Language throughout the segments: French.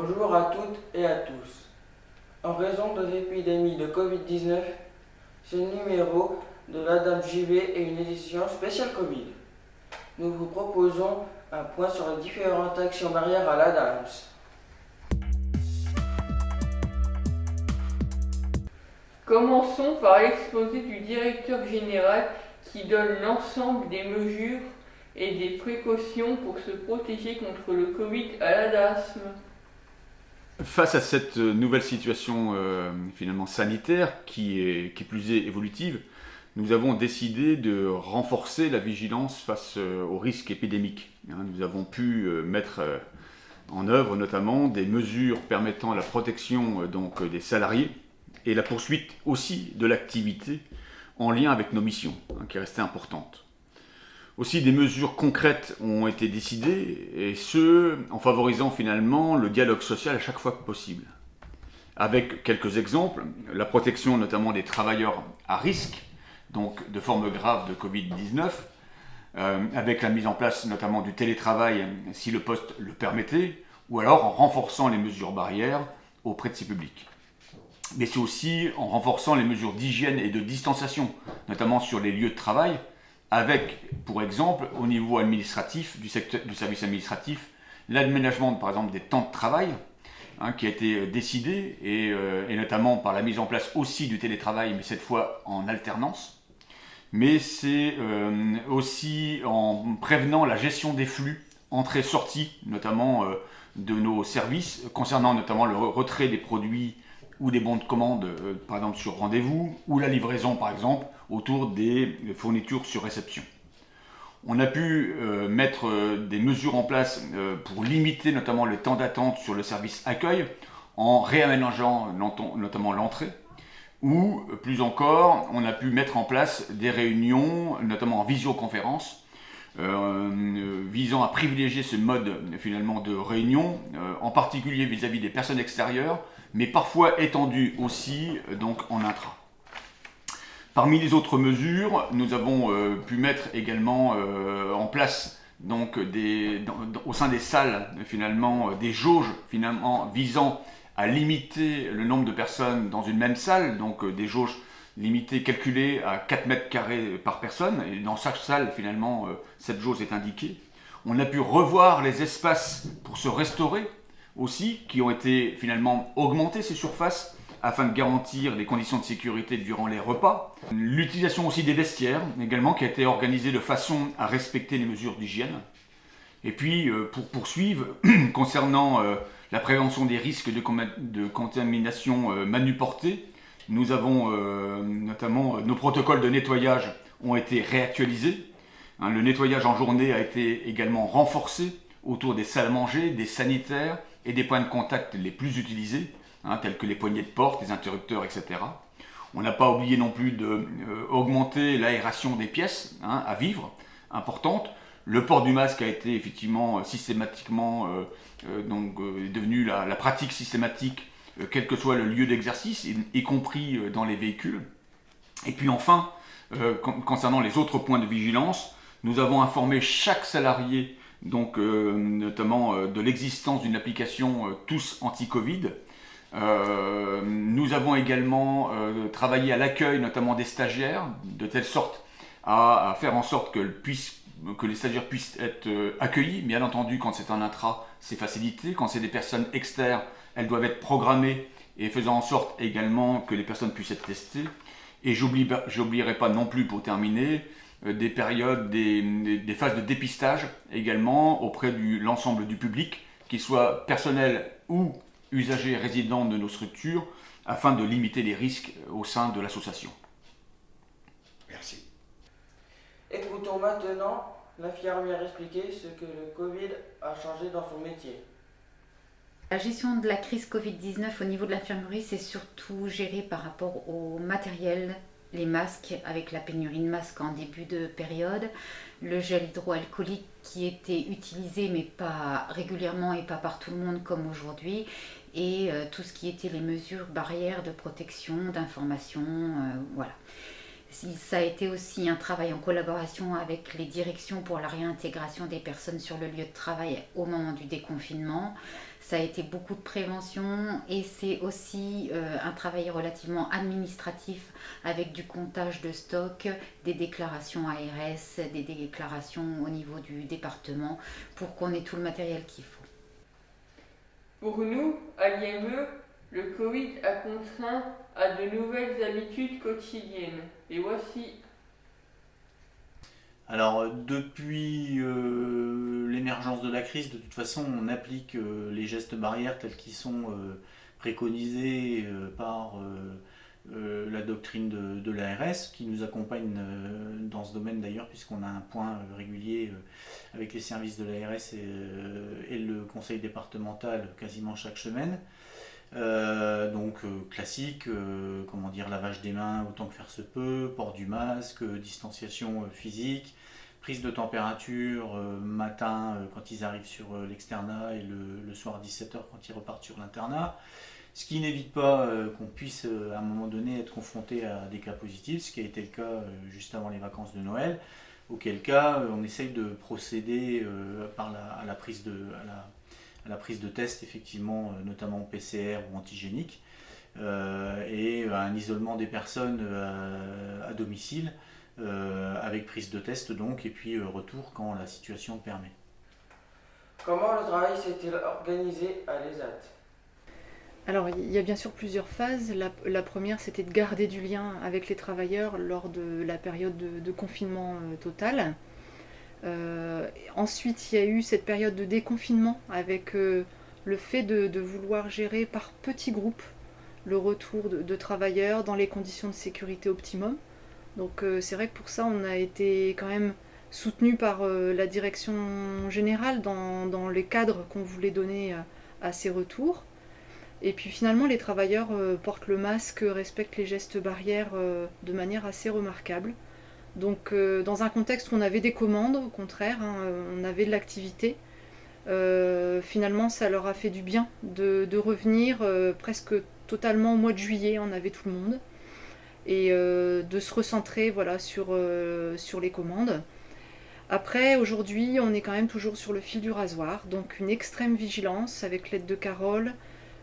Bonjour à toutes et à tous. En raison de l'épidémie de Covid-19, ce numéro de l'Adam JV est une édition spéciale Covid. Nous vous proposons un point sur les différentes actions barrières à l'Adams. Commençons par l'exposé du directeur général qui donne l'ensemble des mesures et des précautions pour se protéger contre le Covid à l'ADASM. Face à cette nouvelle situation finalement sanitaire qui plus est évolutive, nous avons décidé de renforcer la vigilance face aux risques épidémiques. Nous avons pu mettre en œuvre notamment des mesures permettant la protection des salariés et la poursuite aussi de l'activité en lien avec nos missions, qui est restée importante. Aussi, des mesures concrètes ont été décidées, et ce, en favorisant finalement le dialogue social à chaque fois que possible. Avec quelques exemples, la protection notamment des travailleurs à risque, donc de formes graves de Covid-19, avec la mise en place notamment du télétravail si le poste le permettait, ou alors en renforçant les mesures barrières auprès de ces publics. Mais c'est aussi en renforçant les mesures d'hygiène et de distanciation, notamment sur les lieux de travail, avec, pour exemple, au niveau administratif, du service administratif, l'aménagement, par exemple, des temps de travail, qui a été décidé, et notamment par la mise en place aussi du télétravail, mais cette fois en alternance. Mais c'est aussi en prévenant la gestion des flux, entrée-sortie, notamment de nos services, concernant notamment le retrait des produits ou des bons de commande, par exemple sur rendez-vous, ou la livraison, par exemple, autour des fournitures sur réception. On a pu mettre des mesures en place pour limiter notamment le temps d'attente sur le service accueil, en réaménageant notamment l'entrée, ou plus encore, on a pu mettre en place des réunions, notamment en visioconférence, visant à privilégier ce mode finalement de réunion, en particulier vis-à-vis des personnes extérieures, mais parfois étendu aussi donc en intra. Parmi les autres mesures, nous avons pu mettre également en place donc au sein des salles finalement des jauges finalement visant à limiter le nombre de personnes dans une même salle, donc des jauges limitées calculées à 4 mètres carrés par personne, et dans chaque salle finalement cette jauge est indiquée. On a pu revoir les espaces pour se restaurer aussi, qui ont été finalement augmentés ces surfaces afin de garantir les conditions de sécurité durant les repas. L'utilisation aussi des vestiaires également qui a été organisée de façon à respecter les mesures d'hygiène. Et puis pour poursuivre, concernant la prévention des risques de contamination manuportée, nous avons notamment nos protocoles de nettoyage ont été réactualisés. Le nettoyage en journée a été également renforcé autour des salles à manger, des sanitaires et des points de contact les plus utilisés, tels que les poignées de porte, les interrupteurs, etc. On n'a pas oublié non plus d'augmenter l'aération des pièces à vivre, importante. Le port du masque a été effectivement systématiquement devenu la pratique systématique, quel que soit le lieu d'exercice, y compris dans les véhicules. Et puis enfin, concernant les autres points de vigilance, nous avons informé chaque salarié notamment de l'existence d'une application Tous Anti-Covid. Nous avons également travaillé à l'accueil notamment des stagiaires, de telle sorte à faire en sorte que les stagiaires puissent être accueillis. Bien entendu, quand c'est en intra, c'est facilité. Quand c'est des personnes externes, elles doivent être programmées et faisant en sorte également que les personnes puissent être testées. Et j'oublierai pas non plus, pour terminer, des périodes, des phases de dépistage également auprès de l'ensemble du public, qu'il soit personnel ou usagers résidents de nos structures, afin de limiter les risques au sein de l'association. Merci. Écoutons maintenant l'infirmière expliquer ce que le Covid a changé dans son métier. La gestion de la crise Covid-19 au niveau de l'infirmerie, c'est surtout géré par rapport au matériel, les masques, avec la pénurie de masques en début de période, le gel hydroalcoolique qui était utilisé mais pas régulièrement et pas par tout le monde comme aujourd'hui, et tout ce qui était les mesures barrières de protection, d'information, voilà. Ça a été aussi un travail en collaboration avec les directions pour la réintégration des personnes sur le lieu de travail au moment du déconfinement. Ça a été beaucoup de prévention et c'est aussi un travail relativement administratif avec du comptage de stock, des déclarations ARS, des déclarations au niveau du département pour qu'on ait tout le matériel qu'il faut. Pour nous, à l'IME, le Covid a contraint à de nouvelles habitudes quotidiennes. Et voici. Alors, depuis l'émergence de la crise, de toute façon, on applique les gestes barrières tels qu'ils sont préconisés par la doctrine de l'ARS, qui nous accompagne dans ce domaine d'ailleurs, puisqu'on a un point régulier avec les services de l'ARS et le conseil départemental quasiment chaque semaine. Classique, lavage des mains autant que faire se peut, port du masque, distanciation physique, prise de température matin quand ils arrivent sur l'externat et le soir à 17h quand ils repartent sur l'internat. Ce qui n'évite pas qu'on puisse à un moment donné être confronté à des cas positifs, ce qui a été le cas juste avant les vacances de Noël, auquel cas on essaye de procéder à la prise de tests, effectivement, notamment PCR ou antigénique, et à un isolement des personnes à domicile, avec prise de test donc, et puis retour quand la situation le permet. Comment le travail s'est-il organisé à l'ESAT ? Alors, il y a bien sûr plusieurs phases. La première, c'était de garder du lien avec les travailleurs lors de la période de confinement total. Ensuite, il y a eu cette période de déconfinement avec le fait de vouloir gérer par petits groupes le retour de travailleurs dans les conditions de sécurité optimum. Donc c'est vrai que pour ça, on a été quand même soutenu par la direction générale dans les cadres qu'on voulait donner à ces retours. Et puis finalement, les travailleurs portent le masque, respectent les gestes barrières de manière assez remarquable. Donc dans un contexte où on avait des commandes, au contraire, on avait de l'activité, finalement ça leur a fait du bien de revenir presque totalement au mois de juillet, on avait tout le monde, et de se recentrer sur les commandes. Après, aujourd'hui, on est quand même toujours sur le fil du rasoir, donc une extrême vigilance avec l'aide de Carole,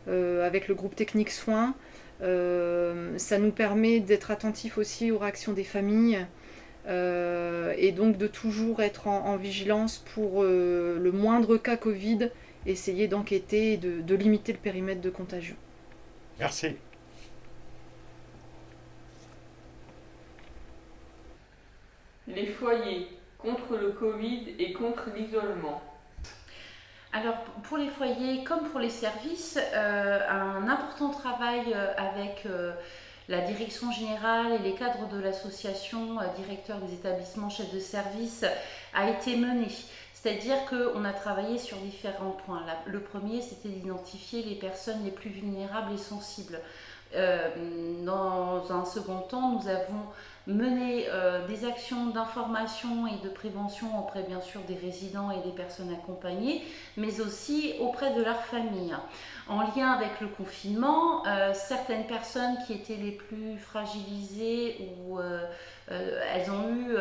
avec le groupe technique soins. Ça nous permet d'être attentifs aussi aux réactions des familles, et donc de toujours être en vigilance pour le moindre cas Covid, essayer d'enquêter et de limiter le périmètre de contagion. Merci. Les foyers contre le Covid et contre l'isolement. Alors pour les foyers comme pour les services, un important travail avec la direction générale et les cadres de l'association, directeurs des établissements, chefs de service, a été mené. C'est-à-dire qu'on a travaillé sur différents points. Le premier, c'était d'identifier les personnes les plus vulnérables et sensibles. Dans un second temps, nous avons mené des actions d'information et de prévention auprès bien sûr des résidents et des personnes accompagnées, mais aussi auprès de leur famille. En lien avec le confinement, certaines personnes qui étaient les plus fragilisées ou elles ont eu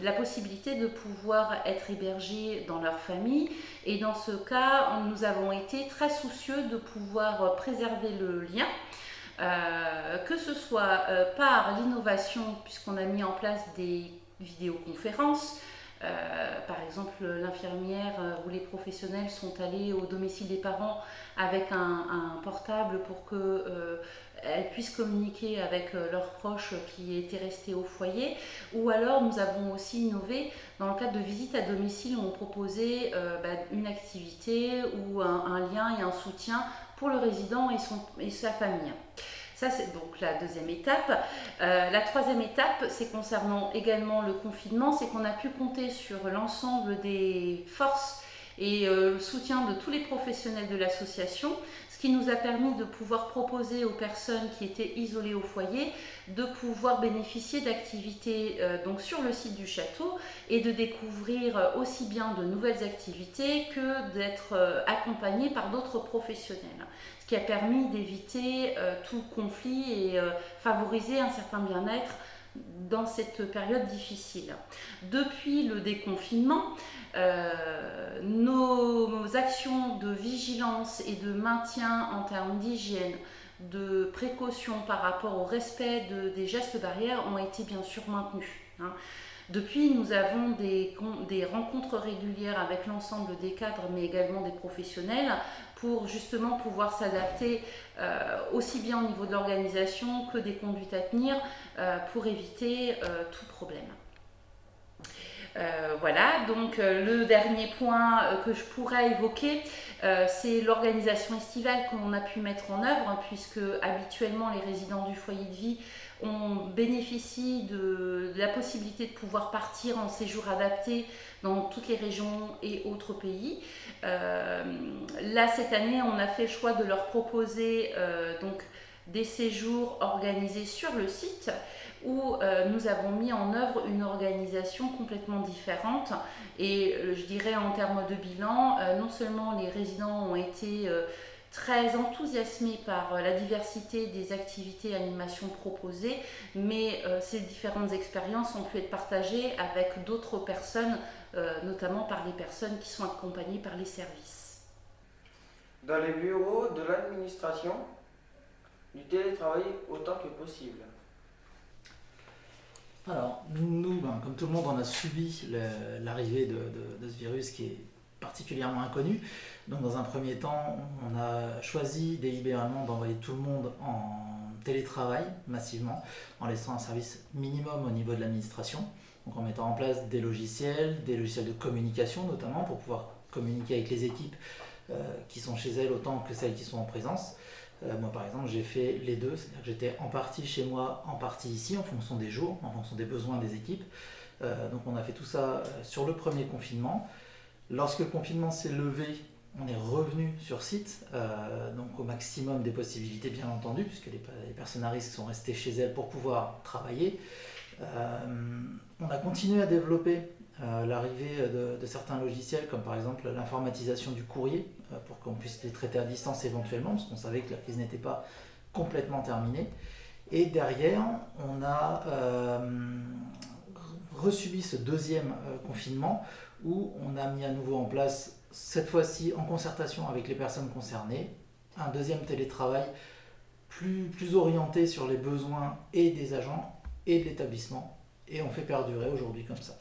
la possibilité de pouvoir être hébergées dans leur famille, et dans ce cas, nous avons été très soucieux de pouvoir préserver le lien. Que ce soit par l'innovation, puisqu'on a mis en place des vidéoconférences, par exemple l'infirmière ou les professionnels sont allés au domicile des parents avec un portable pour qu'elles puissent communiquer avec leurs proches qui étaient restés au foyer, ou alors nous avons aussi innové dans le cadre de visites à domicile où on proposait une activité ou un lien et un soutien pour le résident et sa famille. Ça, c'est donc la deuxième étape. La troisième étape, c'est concernant également le confinement, c'est qu'on a pu compter sur l'ensemble des forces et le soutien de tous les professionnels de l'association, ce qui nous a permis de pouvoir proposer aux personnes qui étaient isolées au foyer de pouvoir bénéficier d'activités donc sur le site du château et de découvrir aussi bien de nouvelles activités que d'être accompagnés par d'autres professionnels, ce qui a permis d'éviter tout conflit et favoriser un certain bien-être dans cette période difficile. Depuis le déconfinement, nos actions de vigilance et de maintien en termes d'hygiène, de précaution par rapport au respect des gestes barrières ont été bien sûr maintenues. Depuis, nous avons des rencontres régulières avec l'ensemble des cadres, mais également des professionnels, pour justement pouvoir s'adapter aussi bien au niveau de l'organisation que des conduites à tenir pour éviter tout problème. Voilà, donc le dernier point que je pourrais évoquer, c'est l'organisation estivale qu'on a pu mettre en œuvre, puisque habituellement les résidents du foyer de vie bénéficient de la possibilité de pouvoir partir en séjour adapté dans toutes les régions et autres pays. Là, cette année, on a fait le choix de leur proposer donc des séjours organisés sur le site, où nous avons mis en œuvre une organisation complètement différente. Et je dirais en termes de bilan, non seulement les résidents ont été très enthousiasmés par la diversité des activités et animations proposées, mais ces différentes expériences ont pu être partagées avec d'autres personnes, notamment par les personnes qui sont accompagnées par les services. Dans les bureaux de l'administration, du télétravail autant que possible. Alors, nous, comme tout le monde, on a subi l'arrivée de ce virus qui est particulièrement inconnu. Donc, dans un premier temps, on a choisi délibérément d'envoyer tout le monde en télétravail massivement, en laissant un service minimum au niveau de l'administration. Donc, en mettant en place des logiciels de communication notamment, pour pouvoir communiquer avec les équipes qui sont chez elles autant que celles qui sont en présence. Moi, par exemple, j'ai fait les deux, c'est-à-dire que j'étais en partie chez moi, en partie ici, en fonction des jours, en fonction des besoins des équipes. Donc, on a fait tout ça sur le premier confinement. Lorsque le confinement s'est levé, on est revenu sur site, donc au maximum des possibilités, bien entendu, puisque les personnes à risque sont restées chez elles pour pouvoir travailler. On a continué à développer l'arrivée de certains logiciels, comme par exemple l'informatisation du courrier, pour qu'on puisse les traiter à distance éventuellement, parce qu'on savait que la crise n'était pas complètement terminée. Et derrière, on a resubi ce deuxième confinement, où on a mis à nouveau en place, cette fois-ci en concertation avec les personnes concernées, un deuxième télétravail plus orienté sur les besoins et des agents et de l'établissement. Et on fait perdurer aujourd'hui comme ça.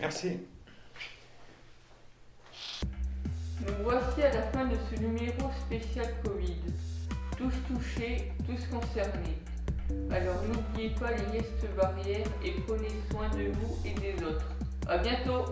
Merci. Nous voici à la fin de ce numéro spécial Covid. Tous touchés, tous concernés. Alors n'oubliez pas les gestes barrières et prenez soin de vous et des autres. À bientôt!